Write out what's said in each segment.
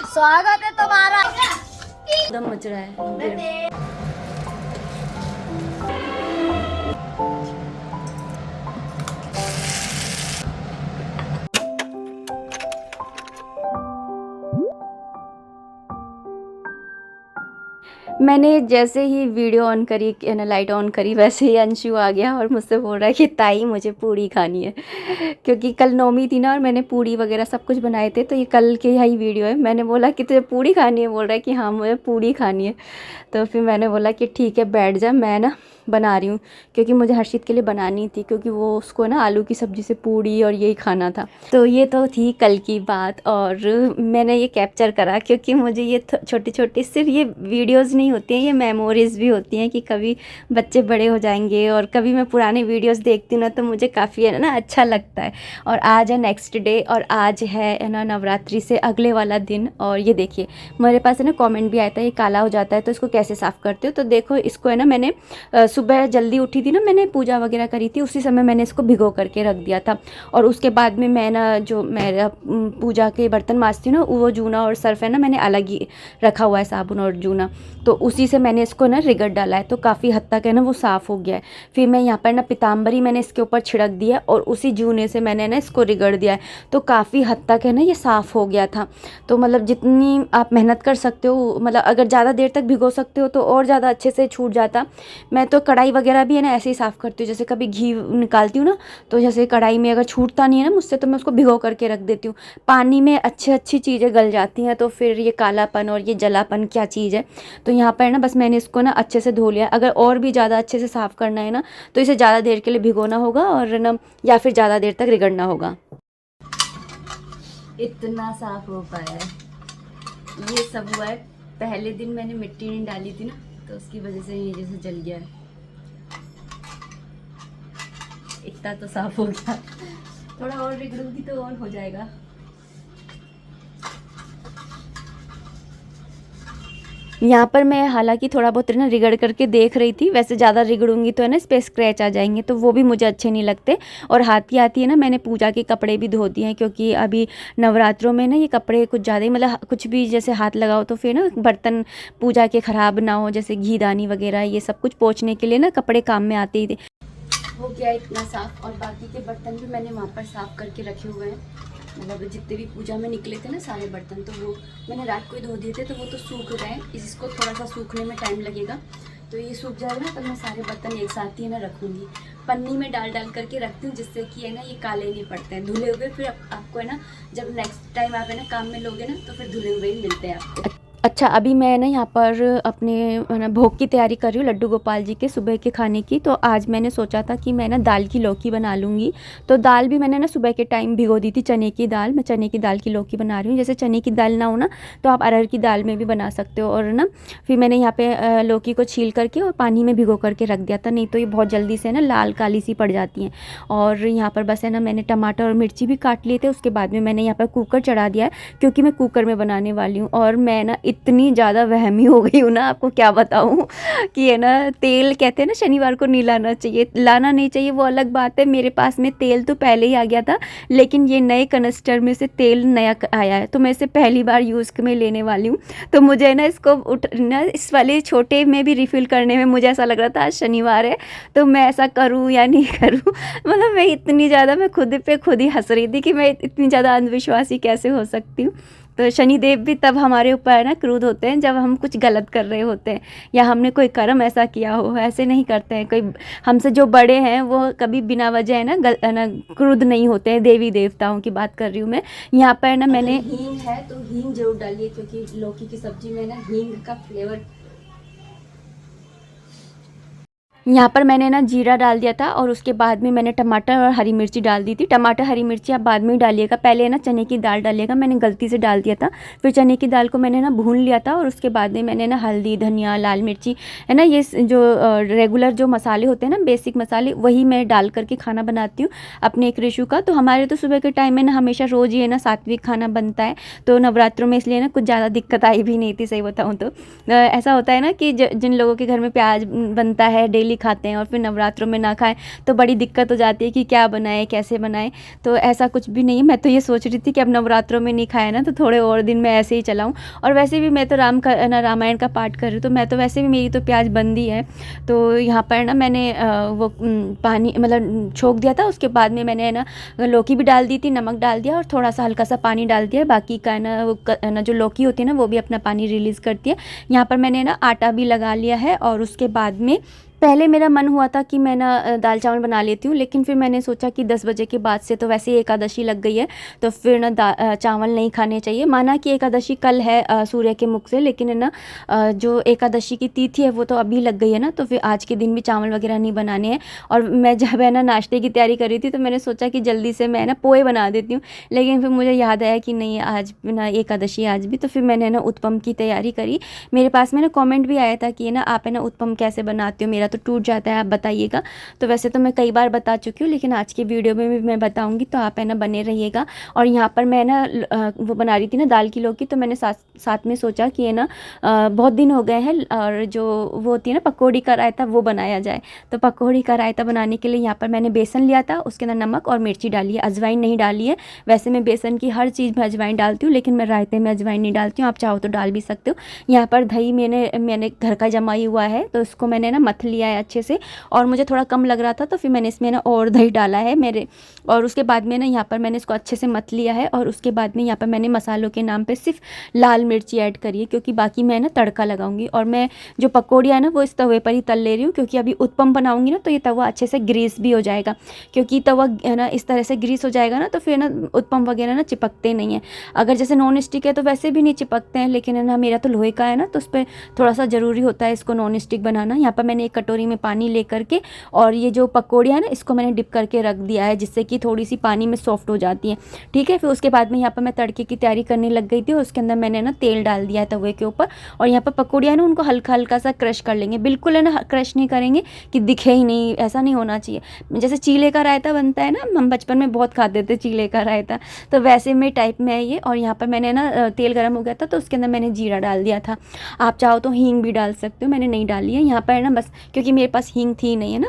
स्वागत है तुम्हारा। एकदम मच रहा है। मैंने जैसे ही वीडियो ऑन करी ना लाइट ऑन करी वैसे ही अंशु आ गया और मुझसे बोल रहा है कि ताई मुझे पूड़ी खानी है, क्योंकि कल नौमी थी ना और मैंने पूड़ी वगैरह सब कुछ बनाए थे, तो ये कल के यही वीडियो है। मैंने बोला कि तुझे पूड़ी खानी है, बोल रहा है कि हाँ मुझे पूड़ी खानी है। तो फिर मैंने बोला कि ठीक है बैठ जा, मैं ना बना रही हूँ, क्योंकि मुझे हर्षित के लिए बनानी थी, क्योंकि वो उसको ना आलू की सब्ज़ी से पूड़ी और यही खाना था। तो ये तो थी कल की बात और मैंने ये कैप्चर करा, क्योंकि मुझे ये छोटी छोटी सिर्फ ये वीडियोज़ नहीं होती हैं, ये मेमोरीज़ भी होती हैं कि कभी बच्चे बड़े हो जाएंगे और कभी मैं पुराने वीडियोज़ देखती हूँ ना तो मुझे काफ़ी है ना अच्छा लगता है। और आज है नेक्स्ट डे और आज है ना नवरात्रि से अगले वाला दिन। और ये देखिए मेरे पास है ना कमेंट भी आया था ये काला हो जाता है तो इसको कैसे साफ़ करते हो। तो देखो इसको है ना मैंने सुबह जल्दी उठी थी ना, मैंने पूजा वगैरह करी थी, उसी समय मैंने इसको भिगो करके रख दिया था। और उसके बाद में मैं ना जो मेरा पूजा के बर्तन मांजती हूँ ना वो जूना और सर्फ है ना मैंने अलग ही रखा हुआ है, साबुन और जूना, तो उसी से मैंने इसको ना रिगड़ डाला है, तो काफ़ी हद तक है ना वो साफ़ हो गया है। फिर मैं यहाँ पर ना पीताम्बरी मैंने इसके ऊपर छिड़क दिया और उसी जूने से मैंने ना इसको रिगड़ दिया है, तो काफ़ी हद तक है ना ये साफ़ हो गया था। तो मतलब जितनी आप मेहनत कर सकते हो, मतलब अगर ज़्यादा देर तक भिगो सकते हो तो और ज़्यादा अच्छे से छूट जाता। मैं तो कढ़ाई वगैरह भी है ना ऐसे ही साफ़ करती हूँ, जैसे कभी घी निकालती हूँ ना तो जैसे कढ़ाई में अगर छूटता नहीं है ना मुझसे तो मैं उसको भिगो करके रख देती हूँ, पानी में अच्छी चीज़ें गल जाती हैं, तो फिर ये कालापन और ये जलापन क्या चीज़ है। तो यहाँ पर ना बस मैंने इसको ना अच्छे से धो लिया। अगर और भी ज़्यादा अच्छे से साफ़ करना है ना तो इसे ज़्यादा देर के लिए भिगोना होगा और ना या फिर ज़्यादा देर तक रिगड़ना होगा। इतना साफ़ हो पाया है, ये सब हुआ है पहले दिन मैंने मिट्टी नहीं डाली थी ना तो उसकी वजह से ये जैसे जल गया है। इतना तो साफ हो गया, थोड़ा और रिगड़ूंगी तो और हो जाएगा। यहाँ पर मैं हालांकि थोड़ा बहुत ना रिगड़ करके देख रही थी, वैसे ज़्यादा रिगड़ूंगी तो है ना इस पर स्क्रैच आ जाएंगे, तो वो भी मुझे अच्छे नहीं लगते। और हाथ ही है ना मैंने पूजा के कपड़े भी धो दिए हैं, क्योंकि अभी नवरात्रों में ना ये कपड़े कुछ ज़्यादा ही मतलब कुछ भी जैसे हाथ लगाओ तो फिर ना बर्तन पूजा के ख़राब ना हो, जैसे घीदानी वगैरह ये सब कुछ पोंछने के लिए ना कपड़े काम में आते ही थे। हो गया इतना साफ़ और बाकी के बर्तन भी मैंने वहाँ पर साफ़ करके रखे हुए हैं, मतलब जितने भी पूजा में निकले थे ना सारे बर्तन, तो वो मैंने रात को ही धो दिए थे, तो वो तो सूख गए। इसको थोड़ा सा सूखने में टाइम लगेगा, तो ये सूख जाएगा ना तब मैं सारे बर्तन एक साथ ही है ना रखूँगी, पन्नी में डाल करके रखती हूँ, जिससे कि है ना ये काले नहीं पड़ते हैं धुले हुए। फिर आपको है ना जब नेक्स्ट टाइम आप है ना काम में लोगे ना तो फिर धुले हुए ही मिलते हैं आपको। अच्छा अभी मैं ना यहाँ पर अपने भोग की तैयारी कर रही हूँ लड्डू गोपाल जी के सुबह के खाने की। तो आज मैंने सोचा था कि मैं ना दाल की लौकी बना लूँगी, तो दाल भी मैंने ना सुबह के टाइम भिगो दी थी, चने की दाल। मैं चने की दाल की लौकी बना रही हूँ, जैसे चने की दाल ना हो ना तो आप अरहर की दाल में भी बना सकते हो। और ना फिर मैंने यहाँ पे लौकी को छील करके और पानी में भिगो करके रख दिया था, नहीं तो ये बहुत जल्दी से ना लाल काली सी पड़ जाती हैं। और यहाँ पर बस है ना मैंने टमाटर और मिर्ची भी काट लिए थे, उसके बाद में मैंने यहाँ पर कुकर चढ़ा दिया है, क्योंकि मैं कुकर में बनाने वाली हूँ। और मैं ना इतनी ज़्यादा वहमी हो गई हूँ ना, आपको क्या बताऊँ कि है ना तेल कहते हैं ना शनिवार को नहीं लाना चाहिए, लाना नहीं चाहिए वो अलग बात है। मेरे पास में तेल तो पहले ही आ गया था, लेकिन ये नए कनस्टर में से तेल नया आया है, तो मैं इसे पहली बार यूज़ में लेने वाली हूँ। तो मुझे ना इसको ना इस वाले छोटे में भी रिफ़िल करने में मुझे ऐसा लग रहा था आज शनिवार है तो मैं ऐसा करूँ या नहीं करूँ। मतलब मैं इतनी ज़्यादा मैं खुद पे खुद ही हंस रही थी कि मैं इतनी ज़्यादा अंधविश्वासी कैसे हो सकती हूँ। तो शनिदेव भी तब हमारे ऊपर ना क्रोध होते हैं जब हम कुछ गलत कर रहे होते हैं या हमने कोई कर्म ऐसा किया हो, ऐसे नहीं करते हैं। कोई हमसे जो बड़े हैं वो कभी बिना वजह है ना क्रोध नहीं होते हैं। देवी देवताओं की बात कर रही हूँ मैं। यहाँ पर ना मैंने हींग है तो हींग जरूर डालिए, क्योंकि लौकी की सब्जी में ना हींग का फ्लेवर। यहाँ पर मैंने ना जीरा डाल दिया था और उसके बाद में मैंने टमाटर और हरी मिर्ची डाल दी थी। टमाटर हरी मिर्ची आप बाद में ही डालिएगा, पहले ना चने की दाल डालिएगा, मैंने गलती से डाल दिया था। फिर चने की दाल को मैंने ना भून लिया था और उसके बाद में मैंने ना हल्दी धनिया लाल मिर्ची है ना ये जो रेगुलर जो मसाले होते हैं ना बेसिक मसाले वही मैं डाल करके खाना बनाती हूँ अपने एक रिशु का। तो हमारे तो सुबह के टाइम में ना हमेशा रोज़ ये ना सात्विक खाना बनता है, तो नवरात्रों में इसलिए ना कुछ ज़्यादा दिक्कत आई भी नहीं थी, सही बताऊँ तो। ऐसा होता है ना कि जिन लोगों के घर में प्याज बनता है डेली खाते हैं और फिर नवरात्रों में ना खाएं तो बड़ी दिक्कत हो जाती है कि क्या बनाएं कैसे बनाएं। तो ऐसा कुछ भी नहीं है। मैं तो ये सोच रही थी कि अब नवरात्रों में नहीं खाया ना तो थोड़े और दिन मैं ऐसे ही चलाऊँ। और वैसे भी मैं तो रामायण का पाठ कर रही हूँ, तो मैं तो वैसे भी मेरी तो प्याज बंदी है। तो यहाँ पर ना मैंने वो पानी मतलब छोंक दिया था, उसके बाद में मैंने ना लौकी भी डाल दी थी, नमक डाल दिया और थोड़ा सा हल्का सा पानी डाल दिया। बाकी का ना वो ना जो लौकी होती है ना वो भी अपना पानी रिलीज़ करती है। यहाँ पर मैंने ना आटा भी लगा लिया है और उसके बाद में पहले मेरा मन हुआ था कि मैं ना दाल चावल बना लेती हूँ, लेकिन फिर मैंने सोचा कि 10 बजे के बाद से तो वैसे ही एकादशी लग गई है तो फिर ना चावल नहीं खाने चाहिए। माना कि एकादशी कल है सूर्य के मुख से, लेकिन है ना जो एकादशी की तिथि है वो तो अभी लग गई है ना, तो फिर आज के दिन भी चावल वगैरह नहीं बनाने हैं। और मैं जब है ना नाश्ते की तैयारी कर रही थी तो मैंने सोचा कि जल्दी से मैं ना पोहे बना देती हूँ, लेकिन फिर मुझे याद आया कि नहीं आज ना एकादशी आज भी, तो फिर मैंने ना उत्पम की तैयारी करी। मेरे पास में ना कॉमेंट भी आया था कि ना आप है ना उत्पम कैसे बनाते हो, मेरा तो टूट जाता है, आप बताइएगा। तो वैसे तो मैं कई बार बता चुकी हूँ, लेकिन आज की वीडियो में भी मैं बताऊँगी, तो आप है ना बने रहिएगा। और यहाँ पर मैं ना वो बना रही थी ना दाल की लौकी, तो मैंने साथ में सोचा कि है ना बहुत दिन हो गए हैं और जो वो होती है ना पकौड़ी का रायता वो बनाया जाए। तो पकौड़ी का रायता बनाने के लिए यहाँ पर मैंने बेसन लिया था, उसके अंदर नमक और मिर्ची डाली है, अजवाइन नहीं डाली है। वैसे मैं बेसन की हर चीज़ में अजवाइन डालती हूँ, लेकिन मैं रायते में अजवाइन नहीं डालती हूँ, आप चाहो तो डाल भी सकते हो। यहाँ पर दही मैंने घर का जमाई हुआ है, तो उसको मैंने ना मथ लिया है अच्छे से, और मुझे थोड़ा कम लग रहा था तो फिर मैंने इसमें ना और दही डाला है मेरे। और उसके बाद में ना यहाँ पर मैंने इसको अच्छे से मथ लिया है, और उसके बाद में यहाँ पर मैंने मसालों के नाम पे सिर्फ लाल मिर्ची ऐड करी है, क्योंकि बाकी मैं ना तड़का लगाऊंगी। और मैं जो पकौड़ियाँ है ना वो इस तवे पर ही तल ले रही हूँ, क्योंकि अभी उत्पम बनाऊंगी ना तो ये तवा अच्छे से ग्रीस भी हो जाएगा, क्योंकि तवा है ना इस तरह से ग्रीस हो जाएगा ना तो फिर ना उत्पम वगैरह ना चिपकते नहीं है। अगर जैसे नॉन स्टिक है तो वैसे भी नहीं चिपकते हैं, लेकिन है ना मेरा तो लोहे का है ना तो उस पर थोड़ा सा ज़रूरी होता है इसको नॉन स्टिक बनाना। यहाँ पर मैंने एक कटोरी में पानी ले करके और ये जो पकौड़ियाँ है ना इसको मैंने डिप करके रख दिया है, जिससे कि थोड़ी सी पानी में सॉफ्ट हो जाती है। ठीक है, फिर उसके बाद में यहाँ पर मैं तड़के की तैयारी करने लग गई थी, और उसके अंदर मैंने ना तेल डाल दिया है तवे के ऊपर। और यहाँ पर पकौड़ियाँ ना उनको हल्का हल्का सा क्रश कर लेंगे, बिल्कुल है ना क्रश नहीं करेंगे कि दिखे ही नहीं, ऐसा नहीं होना चाहिए। जैसे चीले का रायता बनता है ना, हम बचपन में बहुत खाते थे चीले का रायता, तो वैसे में टाइप में है ये। और यहाँ पर मैंने ना तेल गर्म हो गया था तो उसके अंदर मैंने जीरा डाल दिया था, आप चाहो तो हींग भी डाल सकते हो, मैंने नहीं डाली है यहाँ पर ना, बस क्योंकि मेरे पास हींग थी नहीं है ना,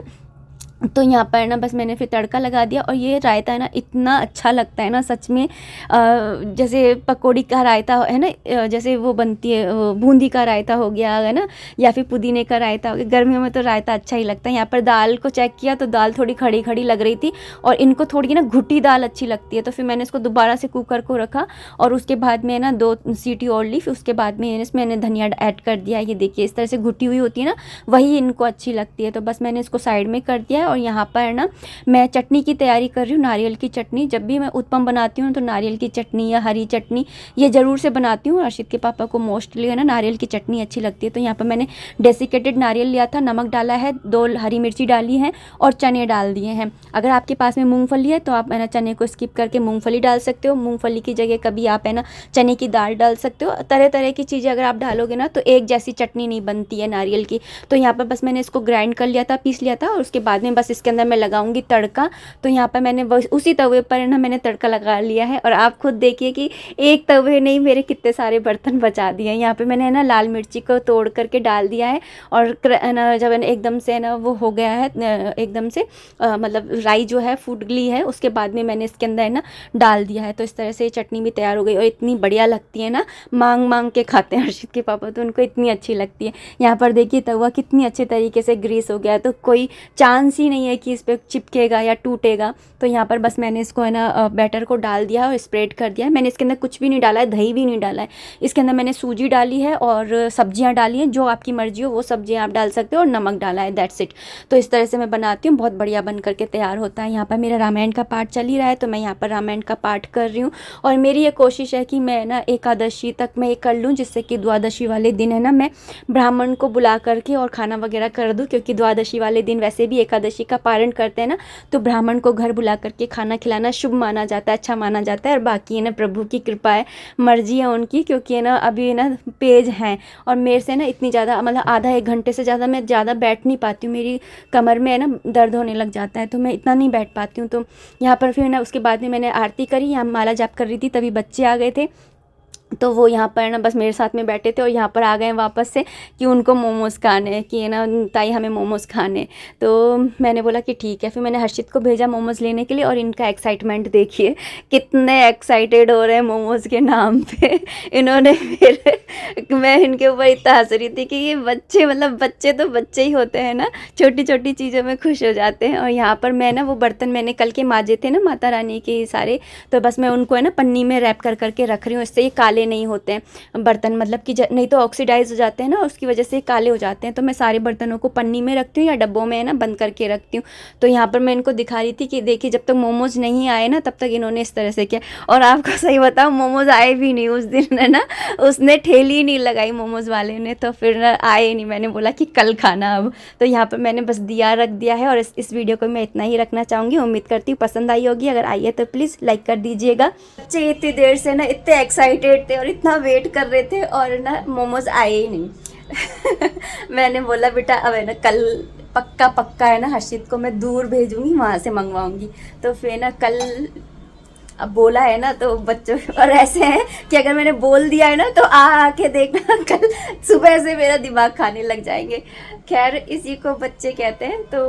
तो यहाँ पर ना बस मैंने फिर तड़का लगा दिया। और ये रायता है ना इतना अच्छा लगता है ना सच में, जैसे पकौड़ी का रायता है ना, जैसे वो बनती है बूंदी का रायता हो गया है ना, या फिर पुदीने का रायता हो गया। गर्मियों में तो रायता अच्छा ही लगता है। यहाँ पर दाल को चेक किया तो दाल थोड़ी खड़ी खड़ी लग रही थी, और इनको थोड़ी ना घुटी दाल अच्छी लगती है, तो फिर मैंने इसको दोबारा से कुकर को रखा और उसके बाद में ना 2 सीटी और ली। फिर उसके बाद में इसमें मैंने धनिया ऐड कर दिया। ये देखिए इस तरह से घुटी हुई होती है ना, वही इनको अच्छी लगती है। तो बस मैंने इसको साइड में कर दिया। और यहाँ पर ना मैं चटनी की तैयारी कर रही हूँ, नारियल की चटनी। जब भी मैं उत्पम बनाती हूँ तो नारियल की चटनी या हरी चटनी ये ज़रूर से बनाती हूँ। अर्शित के पापा को मोस्टली है ना नारियल की चटनी अच्छी लगती है। तो यहाँ पर मैंने डेसिकेटेड नारियल लिया था, नमक डाला है, 2 हरी मिर्ची डाली है और चने डाल दिए हैं। अगर आपके पास में मूँगफली है तो आप है ना चने को स्किप करके मूँगफली डाल सकते हो। मूँगफली की जगह कभी आप है ना चने की दाल डाल सकते हो। तरह तरह की चीज़ें अगर आप डालोगे ना तो एक जैसी चटनी नहीं बनती है नारियल की। तो यहाँ पर बस मैंने इसको ग्राइंड कर लिया था, पीस लिया था, और उसके बाद में बस इसके अंदर मैं लगाऊंगी तड़का। तो यहाँ पर मैंने उसी तवे पर ना मैंने तड़का लगा लिया है। और आप खुद देखिए कि एक तवे नहीं मेरे कितने सारे बर्तन बचा दिए हैं। यहाँ पे मैंने ना लाल मिर्ची को तोड़ करके डाल दिया है, और ना जब एकदम से ना वो हो गया है एकदम से मतलब राई जो है फूट गई है, उसके बाद में मैंने इसके अंदर ना डाल दिया है। तो इस तरह से चटनी भी तैयार हो गई, और इतनी बढ़िया लगती है ना, मांग मांग के खाते हैं अर्शित के पापा, तो उनको इतनी अच्छी लगती है। यहाँ पर देखिए तवा कितनी अच्छे तरीके से ग्रीस हो गया है, तो कोई चांस ही नहीं है कि इस पर चिपकेगा या टूटेगा। तो यहाँ पर बस मैंने इसको है ना बैटर को डाल दिया और स्प्रेड कर दिया है। मैंने इसके अंदर कुछ भी नहीं डाला है, दही भी नहीं डाला है। इसके अंदर मैंने सूजी डाली है और सब्जियाँ डाली हैं, जो आपकी मर्जी हो वो सब्जियाँ आप डाल सकते हो, और नमक डाला है, दैट्स इट। तो इस तरह से मैं बनाती हूँ, बहुत बढ़िया बन करके तैयार होता है। यहाँ पर मेरा रामायण का पाठ चल ही रहा है, तो मैं यहाँ पर रामायण का पाठ कर रही हूँ। और मेरी ये कोशिश है कि मैं ना एकादशी तक मैं ये कर लूँ, जिससे कि द्वादशी वाले दिन है ना मैं ब्राह्मण को बुला करके और खाना वगैरह कर दूँ, क्योंकि द्वादशी वाले दिन वैसे भी एकादशी का पारण करते हैं ना, तो ब्राह्मण को घर बुला करके खाना खिलाना शुभ माना जाता है, अच्छा माना जाता है। और बाकी है ना प्रभु की कृपा है, मर्जी है उनकी, क्योंकि है ना अभी ना पेज हैं और मेरे से ना इतनी ज़्यादा मतलब आधा 1 घंटे से ज़्यादा मैं ज़्यादा बैठ नहीं पाती हूँ, मेरी कमर में है ना दर्द होने लग जाता है, तो मैं इतना नहीं बैठ पाती हूँ। तो यहाँ पर फिर ना उसके बाद में मैंने आरती करी, यहाँ माला जाप कर रही थी, तभी बच्चे आ गए थे। तो वो यहाँ पर ना बस मेरे साथ में बैठे थे और यहाँ पर आ गए वापस से कि उनको मोमोज़ खाने हैं, कि ना ताई हमें मोमोज़ खाने। तो मैंने बोला कि ठीक है। फिर मैंने हर्षित को भेजा मोमोज़ लेने के लिए और इनका एक्साइटमेंट देखिए, कितने एक्साइटेड हो रहे हैं मोमोज़ के नाम पे। इन्होंने फिर मैं इनके ऊपर इतना हंस रही थी कि ये बच्चे, मतलब बच्चे तो बच्चे ही होते हैं ना, छोटी छोटी चीज़ों में खुश हो जाते हैं। और यहाँ पर मैं ना वो बर्तन मैंने कल के माजे थे ना माता रानी के सारे, तो बस मैं उनको है ना पन्नी में रैप कर करके रख रही हूँ, इससे ये काले नहीं होते हैं बर्तन, मतलब कि नहीं तो ऑक्सीडाइज हो जाते हैं ना, उसकी वजह से काले हो जाते हैं। तो मैं सारे बर्तनों को पन्नी में रखती हूँ या डब्बों में है ना बंद करके रखती हूँ। तो यहाँ पर मैं इनको दिखा रही थी कि देखिए जब तक मोमोज़ नहीं आए ना तब तक इन्होंने इस तरह से किया। और आपको सही बताऊँ, मोमोज़ आए भी नहीं उस दिन, है ना, उसने ठेली नहीं लगाई मोमोज़ वाले ने, तो फिर ना आए नहीं। मैंने बोला कि कल खाना अब। तो यहाँ पर मैंने बस दिया रख दिया है और इस वीडियो को मैं इतना ही रखना चाहूँगी। उम्मीद करती हूँ पसंद आई होगी, अगर आई है तो प्लीज़ लाइक कर दीजिएगा। बच्चे इतनी देर से ना इतने एक्साइटेड थे और इतना वेट कर रहे थे और ना मोमोज़ आए ही नहीं। मैंने बोला बेटा अब है ना कल पक्का पक्का है ना हर्षित को मैं दूर भेजूंगी, वहाँ से मंगवाऊंगी। तो फिर ना कल अब बोला है ना तो बच्चों, और ऐसे हैं कि अगर मैंने बोल दिया है ना तो आके देखना कल सुबह से मेरा दिमाग खाने लग जाएंगे। खैर इसी को बच्चे कहते हैं, तो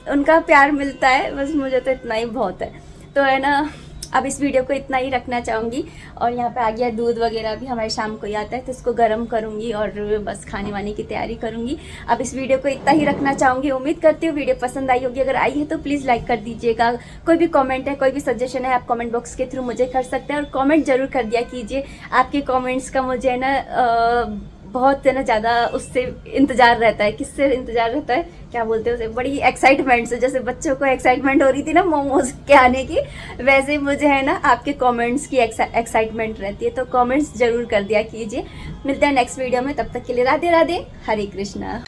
उनका प्यार मिलता है, बस मुझे तो इतना ही बहुत है। तो है ना अब इस वीडियो को इतना ही रखना चाहूँगी। और यहाँ पे आ गया दूध वगैरह भी, हमारे शाम को ही आता है, तो इसको गर्म करूँगी और बस खाने वाने की तैयारी करूँगी। अब इस वीडियो को इतना ही रखना चाहूँगी। उम्मीद करती हूँ वीडियो पसंद आई होगी, अगर आई है तो प्लीज़ लाइक कर दीजिएगा। कोई भी कमेंट है, कोई भी सजेशन है, आप कमेंट बॉक्स के थ्रू मुझे कर सकते हैं और कमेंट ज़रूर कर दिया कीजिए। आपके कमेंट्स का मुझे ना बहुत है ना ज़्यादा उससे इंतज़ार रहता है। किससे इंतज़ार रहता है, क्या बोलते हैं उसे, बड़ी एक्साइटमेंट से, जैसे बच्चों को एक्साइटमेंट हो रही थी ना मोमोज के आने की, वैसे मुझे है ना आपके कमेंट्स की एक्साइटमेंट रहती है। तो कमेंट्स ज़रूर कर दिया कीजिए। मिलते हैं नेक्स्ट वीडियो में, तब तक के लिए राधे राधे, हरे कृष्णा।